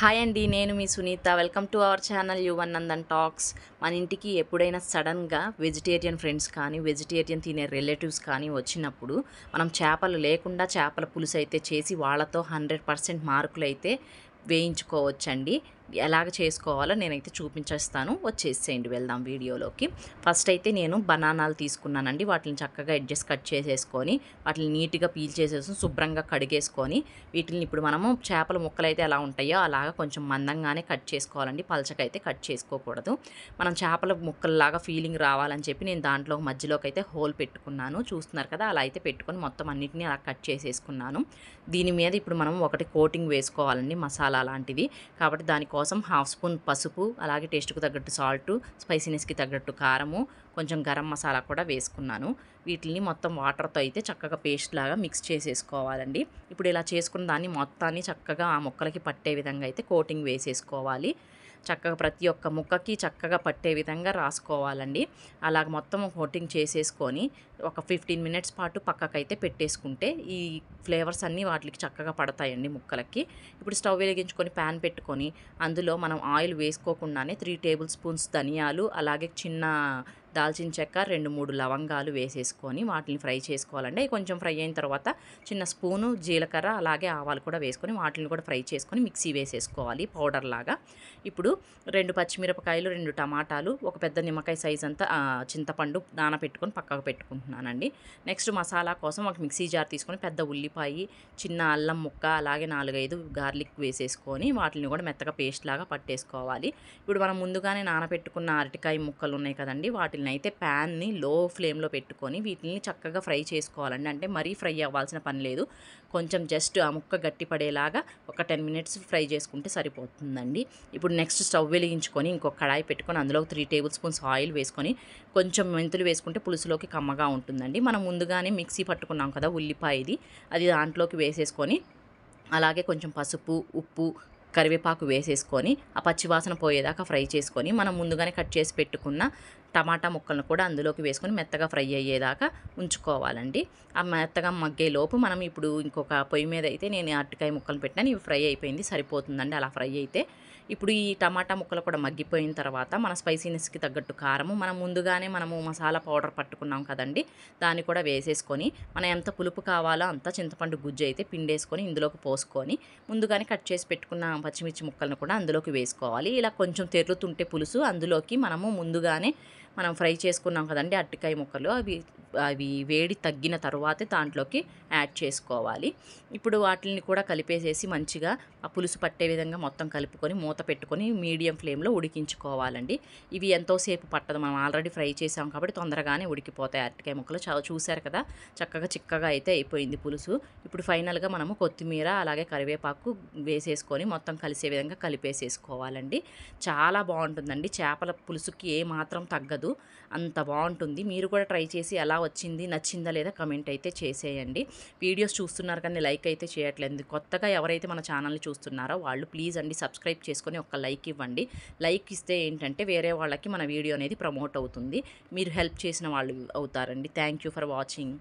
Hi అండి, నేను మీ Sunitha. Welcome to our channel Yuvan Nandan talks. మన ఇంటికి ఎప్పుడైనా సడన్గా వెజిటేరియన్ ఫ్రెండ్స్ కానీ వెజిటేరియన్ తినే రిలేటివ్స్ కానీ వచ్చినప్పుడు మనం చేపలు లేకుండా చేపల పులుసు అయితే చేసి వాళ్ళతో 100% మార్కులు అయితే వేయించుకోవచ్చండి. ఎలాగ చేసుకోవాలో నేనైతే చూపించేస్తాను. వచ్చేసేయండి, వెళ్దాం వీడియోలోకి. ఫస్ట్ అయితే నేను బనానాలు తీసుకున్నానండి. వాటిని చక్కగా ఎడ్జెస్ కట్ చేసేసుకొని వాటిని నీట్గా పీల్ చేసేసి శుభ్రంగా కడిగేసుకొని వీటిని ఇప్పుడు మనము చేపల ముక్కలు అయితే ఎలా ఉంటాయో అలాగా కొంచెం మందంగానే కట్ చేసుకోవాలండి. పలచకైతే కట్ చేసుకోకూడదు. మనం చేపల ముక్కల్లాగా ఫీలింగ్ రావాలని చెప్పి నేను దాంట్లో మధ్యలోకి అయితే హోల్ పెట్టుకున్నాను. చూస్తున్నారు కదా, అలా అయితే పెట్టుకొని మొత్తం అన్నిటిని అలా కట్ చేసేసుకున్నాను. దీని మీద ఇప్పుడు మనం ఒకటి కోటింగ్ వేసుకోవాలండి, మసాలా లాంటిది. కాబట్టి దానికోసం 1/2 స్పూన్ పసుపు, అలాగే టేస్ట్కు తగ్గట్టు సాల్టు, స్పైసీనెస్కి తగ్గట్టు కారము, కొంచెం గరం మసాలా కూడా వేసుకున్నాను. వీటిని మొత్తం వాటర్తో అయితే చక్కగా పేస్ట్ లాగా మిక్స్ చేసేసుకోవాలండి. ఇప్పుడు ఇలా చేసుకున్న దాన్ని మొత్తాన్ని చక్కగా ఆ ముక్కలకి పట్టే విధంగా అయితే కోటింగ్ వేసేసుకోవాలి. చక్కగా ప్రతి ఒక్క ముక్కకి చక్కగా పట్టే విధంగా రాసుకోవాలండి. అలాగ మొత్తం కోటింగ్ చేసేసుకొని ఒక 15 మినిట్స్ పాటు పక్కకైతే పెట్టేసుకుంటే ఈ ఫ్లేవర్స్ అన్నీ వాటికి చక్కగా పడతాయండి ముక్కలకి. ఇప్పుడు స్టవ్ వెలిగించుకొని ప్యాన్ పెట్టుకొని అందులో మనం ఆయిల్ వేసుకోకుండానే 3 టేబుల్ స్పూన్స్ ధనియాలు, అలాగే చిన్న దాల్చిన చెక్క, 2-3 లవంగాలు వేసేసుకొని వాటిని ఫ్రై చేసుకోవాలండి. అవి కొంచెం ఫ్రై అయిన తర్వాత చిన్న స్పూను జీలకర్ర, అలాగే ఆవాలు కూడా వేసుకొని వాటిని కూడా ఫ్రై చేసుకొని మిక్సీ వేసేసుకోవాలి పౌడర్ లాగా. ఇప్పుడు 2 పచ్చిమిరపకాయలు, 2 టమాటాలు, ఒక పెద్ద నిమ్మకాయ సైజ్ అంతా చింతపండు నానబెట్టుకొని పక్కకు పెట్టుకుంటున్నానండి. నెక్స్ట్ మసాలా కోసం ఒక మిక్సీ జార్ తీసుకొని పెద్ద ఉల్లిపాయ, చిన్న అల్లం ముక్క, అలాగే 4-5 గార్లిక్ వేసేసుకొని వాటిని కూడా మెత్తగా పేస్ట్ లాగా పట్టేసుకోవాలి. ఇప్పుడు మనం ముందుగానే నానబెట్టుకున్న అరటికాయ ముక్కలు ఉన్నాయి కదండి, వాటిని అయితే ప్యాన్ని లో ఫ్లేమ్లో పెట్టుకొని వీటిని చక్కగా ఫ్రై చేసుకోవాలండి. అంటే మరీ ఫ్రై అవ్వాల్సిన పని లేదు, కొంచెం జస్ట్ ఆ ముక్క గట్టిపడేలాగా ఒక 10 మినిట్స్ ఫ్రై చేసుకుంటే సరిపోతుందండి. ఇప్పుడు నెక్స్ట్ స్టవ్ వెలిగించుకొని ఇంకొక కడాయి పెట్టుకొని అందులో 3 టేబుల్ స్పూన్స్ ఆయిల్ వేసుకొని కొంచెం మెంతులు వేసుకుంటే పులుసులోకి కమ్మగా ఉంటుందండి. మనం ముందుగానే మిక్సీ పట్టుకున్నాం కదా ఉల్లిపాయది, అది దాంట్లోకి వేసేసుకొని అలాగే కొంచెం పసుపు, ఉప్పు, కరివేపాకు వేసేసుకొని ఆ పచ్చివాసన పోయేదాకా ఫ్రై చేసుకొని మనం ముందుగానే కట్ చేసి పెట్టుకున్న టమాటా ముక్కలను కూడా అందులోకి వేసుకొని మెత్తగా ఫ్రై అయ్యేదాకా ఉంచుకోవాలండి. ఆ మెత్తగా మగ్గేలోపు మనం ఇప్పుడు ఇంకొక పొయ్యి మీద అయితే నేను అరటికాయ ముక్కలు పెట్టాను. ఇవి ఫ్రై అయిపోయింది, సరిపోతుందండి అలా ఫ్రై అయితే. ఇప్పుడు ఈ టమాటా ముక్కలు కూడా మగ్గిపోయిన తర్వాత మన స్పైసీనెస్కి తగ్గట్టు కారము, మనం ముందుగానే మనము మసాలా పౌడర్ పట్టుకున్నాం కదండి, దాన్ని కూడా వేసేసుకొని మనం ఎంత పులుపు కావాలో అంత చింతపండు గుజ్జు అయితే పిండేసుకొని ఇందులోకి పోసుకొని ముందుగానే కట్ చేసి పెట్టుకున్న పచ్చిమిర్చి ముక్కలను కూడా అందులోకి వేసుకోవాలి. ఇలా కొంచెం తెరులుతుంటే పులుసు అందులోకి మనము ముందుగానే మనం ఫ్రై చేసుకున్నాం కదండి అరటికాయ ముక్కలు, అవి వేడి తగ్గిన తర్వాతే దాంట్లోకి యాడ్ చేసుకోవాలి. ఇప్పుడు వాటిని కూడా కలిపేసేసి మంచిగా ఆ పులుసు పట్టే విధంగా మొత్తం కలుపుకొని మూత పెట్టుకొని మీడియం ఫ్లేమ్లో ఉడికించుకోవాలండి. ఇవి ఎంతోసేపు పట్టదు, మనం ఆల్రెడీ ఫ్రై చేసాం కాబట్టి తొందరగానే ఉడికిపోతాయి అరటికాయ ముక్కలు. చూశారు కదా, చక్కగా చిక్కగా అయితే అయిపోయింది పులుసు. ఇప్పుడు ఫైనల్గా మనము కొత్తిమీర, అలాగే కరివేపాకు వేసేసుకొని మొత్తం కలిసే విధంగా కలిపేసేసుకోవాలండి. చాలా బాగుంటుందండి, చేపల పులుసుకి ఏ మాత్రం తగ్గదు, అంత బాగుంటుంది. మీరు కూడా ట్రై చేసి ఎలా వచ్చింది, నచ్చిందా లేదా కమెంట్ అయితే చేసేయండి. వీడియోస్ చూస్తున్నారు కానీ లైక్ అయితే చేయట్లేదు. కొత్తగా ఎవరైతే మన ఛానల్ని చూస్తున్నారో వాళ్ళు ప్లీజ్ అండి సబ్స్క్రైబ్ చేసుకొని ఒక లైక్ ఇవ్వండి. లైక్ ఇస్తే ఏంటంటే వేరే వాళ్ళకి మన వీడియో అనేది ప్రమోట్ అవుతుంది, మీరు హెల్ప్ చేసిన వాళ్ళు అవుతారండి. Thank you for watching.